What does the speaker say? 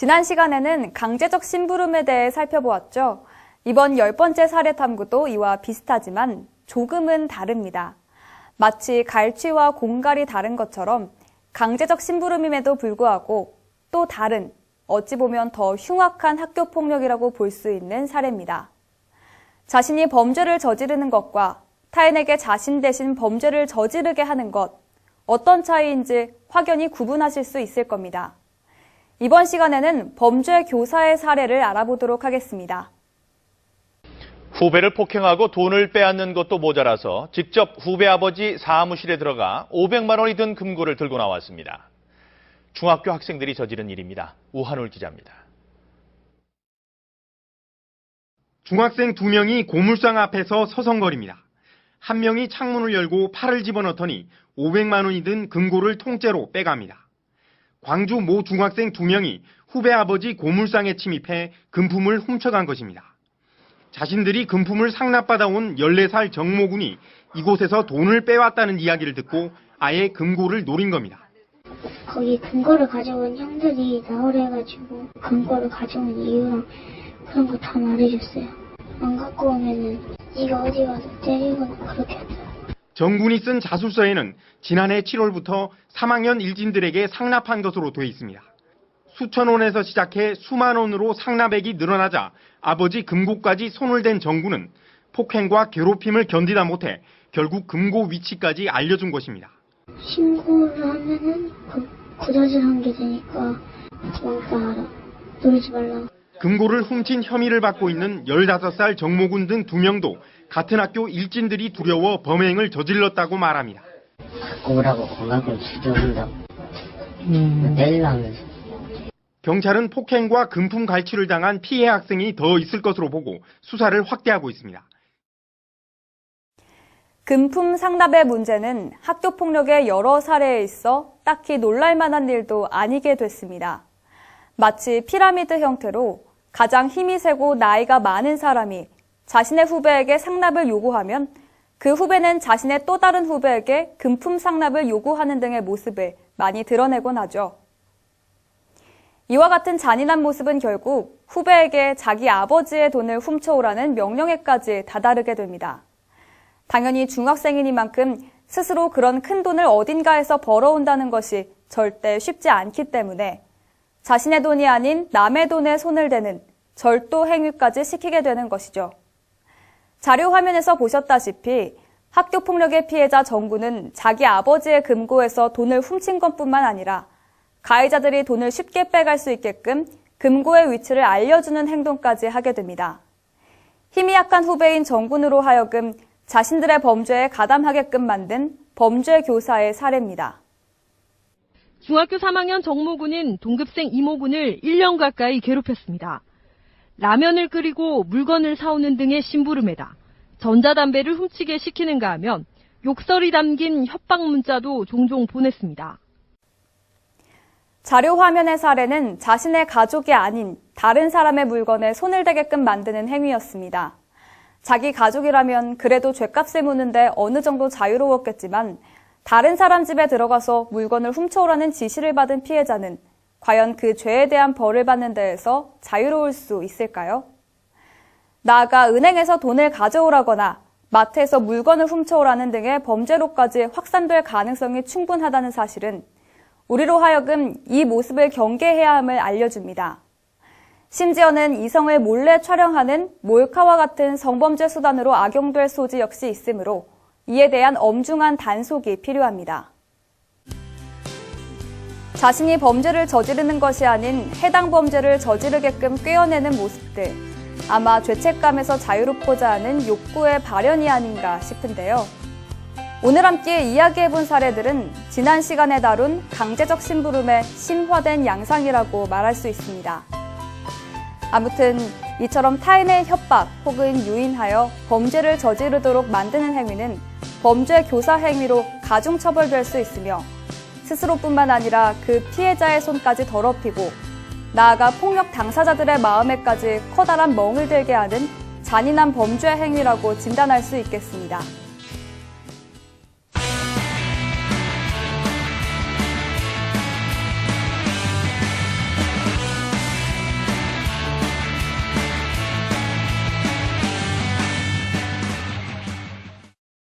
지난 시간에는 강제적 심부름에 대해 살펴보았죠. 이번 10번째 사례 탐구도 이와 비슷하지만 조금은 다릅니다. 마치 갈취와 공갈이 다른 것처럼 강제적 심부름임에도 불구하고 또 다른, 어찌 보면 더 흉악한 학교폭력이라고 볼 수 있는 사례입니다. 자신이 범죄를 저지르는 것과 타인에게 자신 대신 범죄를 저지르게 하는 것, 어떤 차이인지 확연히 구분하실 수 있을 겁니다. 이번 시간에는 범죄 교사의 사례를 알아보도록 하겠습니다. 후배를 폭행하고 돈을 빼앗는 것도 모자라서 직접 후배 아버지 사무실에 들어가 500만 원이 든 금고를 들고 나왔습니다. 중학교 학생들이 저지른 일입니다. 우한울 기자입니다. 중학생 2명이 고물상 앞에서 서성거립니다. 한 명이 창문을 열고 팔을 집어넣더니 500만 원이 든 금고를 통째로 빼갑니다. 광주 모 중학생 2명이 후배 아버지 고물상에 침입해 금품을 훔쳐간 것입니다. 자신들이 금품을 상납받아온 14살 정모군이 이곳에서 돈을 빼왔다는 이야기를 듣고 아예 금고를 노린 겁니다. 거기 금고를 가져온 형들이 나오래가지고 금고를 가져온 이유랑 그런 거 다 말해줬어요. 안 갖고 오면은 네가 어디 가서 때리거나 그렇게 하더라고요. 정군이 쓴 자술서에는 지난해 7월부터 3학년 일진들에게 상납한 것으로 돼 있습니다. 수천 원에서 시작해 수만 원으로 상납액이 늘어나자 아버지 금고까지 손을 댄 정군은 폭행과 괴롭힘을 견디다 못해 결국 금고 위치까지 알려준 것입니다. 신고를 하면은 고자질한 게 되니까 도망가 알아. 놀지 말라고. 금고를 훔친 혐의를 받고 있는 15살 정모군 등 2명도 같은 학교 일진들이 두려워 범행을 저질렀다고 말합니다. 갖고 오라고 그만큼 주저한다고. 내리라면서. 경찰은 폭행과 금품 갈취를 당한 피해 학생이 더 있을 것으로 보고 수사를 확대하고 있습니다. 금품 상납의 문제는 학교 폭력의 여러 사례에 있어 딱히 놀랄 만한 일도 아니게 됐습니다. 마치 피라미드 형태로 가장 힘이 세고 나이가 많은 사람이 자신의 후배에게 상납을 요구하면 그 후배는 자신의 또 다른 후배에게 금품 상납을 요구하는 등의 모습을 많이 드러내곤 하죠. 이와 같은 잔인한 모습은 결국 후배에게 자기 아버지의 돈을 훔쳐오라는 명령에까지 다다르게 됩니다. 당연히 중학생이니만큼 스스로 그런 큰 돈을 어딘가에서 벌어온다는 것이 절대 쉽지 않기 때문에 자신의 돈이 아닌 남의 돈에 손을 대는 절도 행위까지 시키게 되는 것이죠. 자료 화면에서 보셨다시피 학교폭력의 피해자 정군은 자기 아버지의 금고에서 돈을 훔친 것뿐만 아니라 가해자들이 돈을 쉽게 빼갈 수 있게끔 금고의 위치를 알려주는 행동까지 하게 됩니다. 힘이 약한 후배인 정군으로 하여금 자신들의 범죄에 가담하게끔 만든 범죄 교사의 사례입니다. 중학교 3학년 정모군은 동급생 이모군을 1년 가까이 괴롭혔습니다. 라면을 끓이고 물건을 사오는 등의 심부름에다 전자담배를 훔치게 시키는가 하면 욕설이 담긴 협박 문자도 종종 보냈습니다. 자료 화면의 사례는 자신의 가족이 아닌 다른 사람의 물건에 손을 대게끔 만드는 행위였습니다. 자기 가족이라면 그래도 죗값을 묻는데 어느 정도 자유로웠겠지만 다른 사람 집에 들어가서 물건을 훔쳐오라는 지시를 받은 피해자는 과연 그 죄에 대한 벌을 받는 데에서 자유로울 수 있을까요? 나아가 은행에서 돈을 가져오라거나 마트에서 물건을 훔쳐오라는 등의 범죄로까지 확산될 가능성이 충분하다는 사실은 우리로 하여금 이 모습을 경계해야 함을 알려줍니다. 심지어는 이성을 몰래 촬영하는 몰카와 같은 성범죄 수단으로 악용될 소지 역시 있으므로 이에 대한 엄중한 단속이 필요합니다. 자신이 범죄를 저지르는 것이 아닌 해당 범죄를 저지르게끔 꿰어내는 모습들, 아마 죄책감에서 자유롭고자 하는 욕구의 발현이 아닌가 싶은데요. 오늘 함께 이야기해본 사례들은 지난 시간에 다룬 강제적 심부름의 심화된 양상이라고 말할 수 있습니다. 아무튼 이처럼 타인의 협박 혹은 유인하여 범죄를 저지르도록 만드는 행위는 범죄 교사 행위로 가중처벌될 수 있으며 스스로뿐만 아니라 그 피해자의 손까지 더럽히고 나아가 폭력 당사자들의 마음에까지 커다란 멍을 들게 하는 잔인한 범죄 행위라고 진단할 수 있겠습니다.